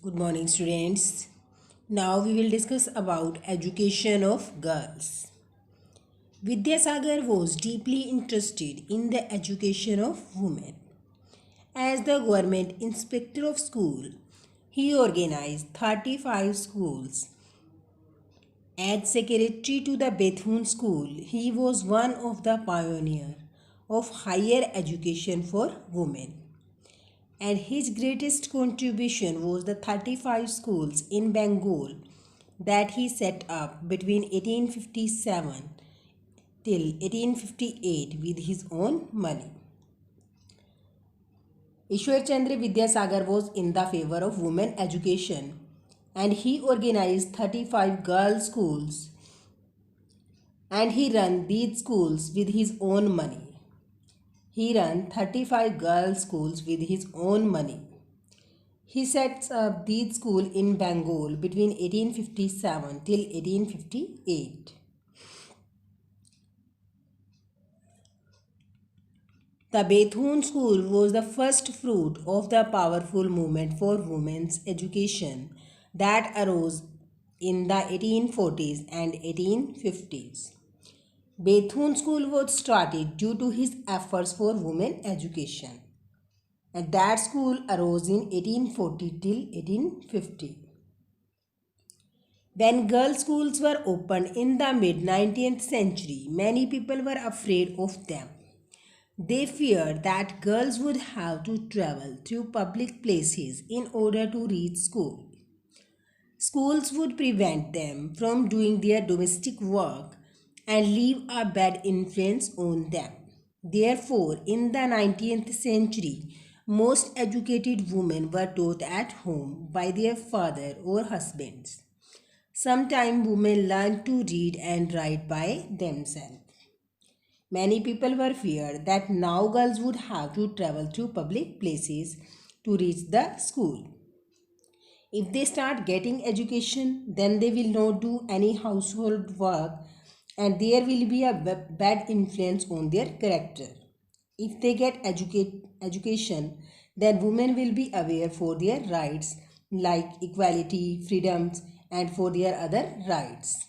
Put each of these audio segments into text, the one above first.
Good morning, students. Now we will discuss about education of girls. Vidyasagar was deeply interested in the education of women. As the government inspector of school, he organized 35 schools. As secretary to the Bethune School, he was one of the pioneers of higher education for women. And his greatest contribution was the 35 schools in Bengal that he set up between 1857 till 1858 with his own money. Ishwar Chandra Vidyasagar was in the favor of women education and he organized 35 girls' schools and he ran these schools with his own money. He ran 35 girls' schools with his own money. He sets up these schools in Bengal between 1857 till 1858. The Bethune School was the first fruit of the powerful movement for women's education that arose in the 1840s and 1850s. Bethune School was started due to his efforts for women education. And that school arose in 1840 till 1850. When girls' schools were opened in the mid 19th century, many people were afraid of them. They feared that girls would have to travel through public places in order to reach school. Schools would prevent them from doing their domestic work and leave a bad influence on them. Therefore, in the 19th century, most educated women were taught at home by their father or husbands. Sometimes women learned to read and write by themselves. Many people were feared that now girls would have to travel through public places to reach the school. If they start getting education, then they will not do any household work and there will be a bad influence on their character. If they get education, then women will be aware for their rights like equality, freedoms and for their other rights.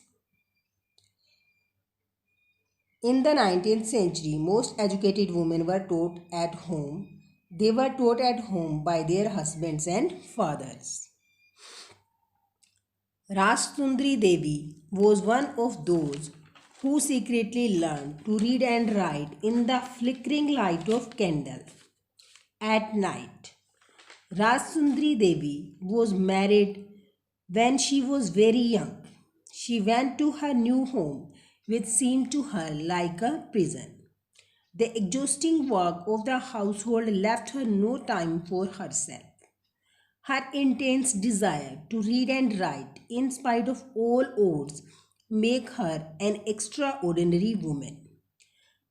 In the 19th century, most educated women were taught at home. They were taught at home by their husbands and fathers. Rajsundari Devi was one of those who secretly learned to read and write in the flickering light of candle at night. Rajsundari Devi was married when she was very young. She went to her new home, which seemed to her like a prison. The exhausting work of the household left her no time for herself. Her intense desire to read and write, in spite of all odds, make her an extraordinary woman.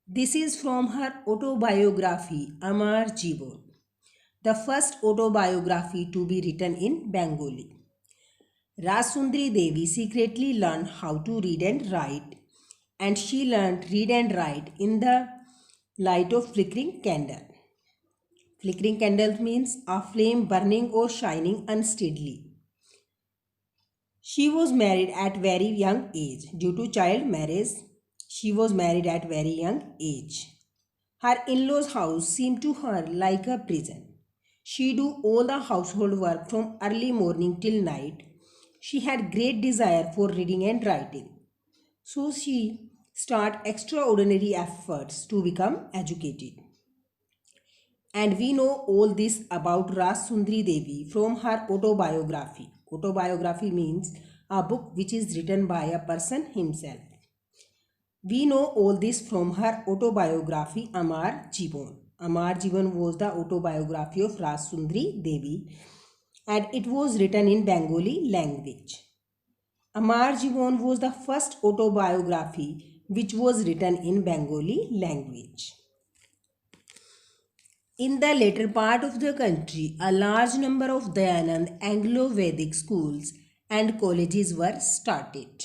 This is from her autobiography, Amar Jeevan, the first autobiography to be written in Bengali. Rajsundari Devi secretly learned how to read and write, and she learned read and write in the light of flickering candle. Flickering candle means a flame burning or shining unsteadily. She was married at very young age. Due to child marriage, she was married at very young age. Her in-laws' house seemed to her like a prison. She do all the household work from early morning till night. She had great desire for reading and writing. So she start extraordinary efforts to become educated. And we know all this about Rajsundari Devi from her autobiography. Autobiography means a book which is written by a person himself. We know all this from her autobiography Amar Jeevan. Amar Jeevan was the autobiography of Rajsundari Devi and it was written in Bengali language. Amar Jeevan was the first autobiography which was written in Bengali language. In the later part of the country, a large number of Dayanand Anglo-Vedic schools and colleges were started.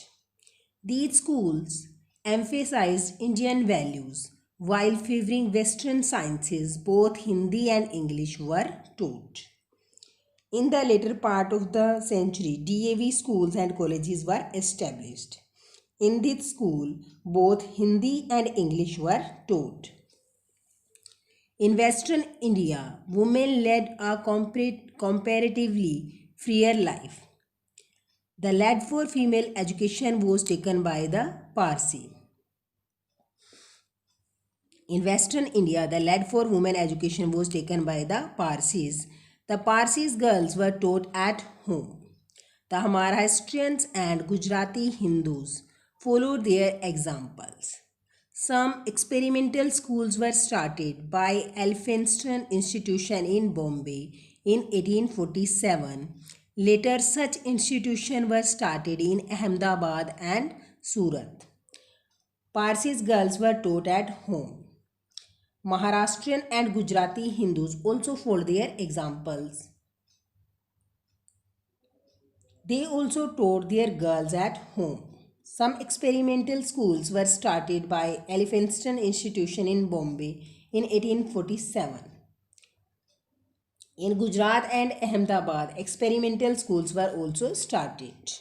These schools emphasized Indian values while favoring Western sciences. Both Hindi and English were taught. In the later part of the century, DAV schools and colleges were established. In this school, both Hindi and English were taught. In Western India, women led a comparatively freer life. The lead for female education was taken by the Parsi. In Western India, the lead for women education was taken by the Parsis. The Parsis girls were taught at home. The Maharashtrians and Gujarati Hindus followed their examples. Some experimental schools were started by Elphinstone Institution in Bombay in 1847. Later, such institutions were started in Ahmedabad and Surat. Parsis girls were taught at home. Maharashtrian and Gujarati Hindus also followed their examples. They also taught their girls at home. Some experimental schools were started by Elphinstone Institution in Bombay in 1847. In Gujarat and Ahmedabad, experimental schools were also started.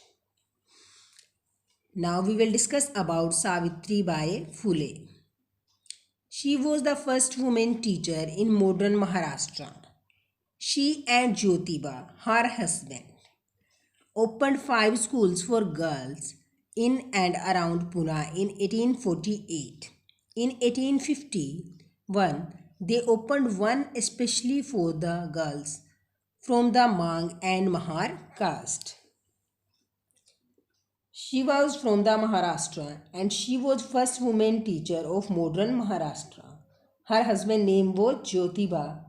Now we will discuss about Savitri Bai Phule. She was the first woman teacher in modern Maharashtra. She and Jyotiba, her husband, opened 5 schools for girls in and around Pune in 1848. In 1851, they opened one especially for the girls from the Mang and Mahar caste. She was from the Maharashtra and she was first woman teacher of modern Maharashtra. Her husband name was Jyotiba.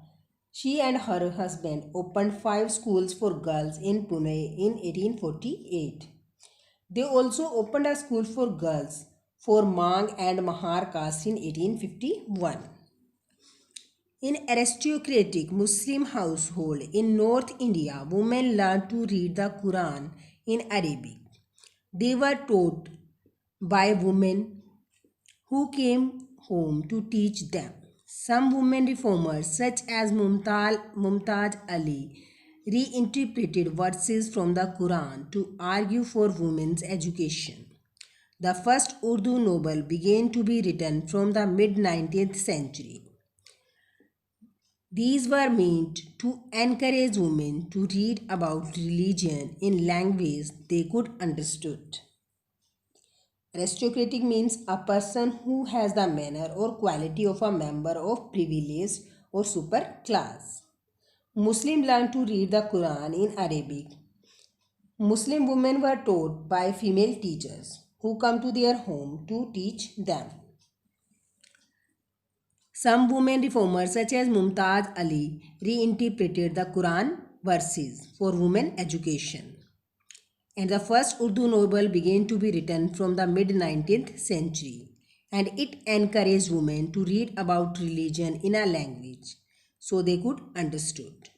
She and her husband opened 5 schools for girls in Pune in 1848. They also opened a school for girls for Mang and Mahar caste in 1851. In aristocratic Muslim household in North India, women learned to read the Quran in Arabic. They were taught by women who came home to teach them. Some women reformers such as Mumtaz Ali reinterpreted verses from the Quran to argue for women's education. The first Urdu novel began to be written from the mid-19th century. These were meant to encourage women to read about religion in language they could understand. Aristocratic means a person who has the manner or quality of a member of privileged or super class. Muslims learned to read the Quran in Arabic. Muslim women were taught by female teachers who come to their home to teach them. Some women reformers such as Mumtaz Ali reinterpreted the Quran verses for women education. And the first Urdu novel began to be written from the mid-19th century, and it encouraged women to read about religion in a language so they could understand.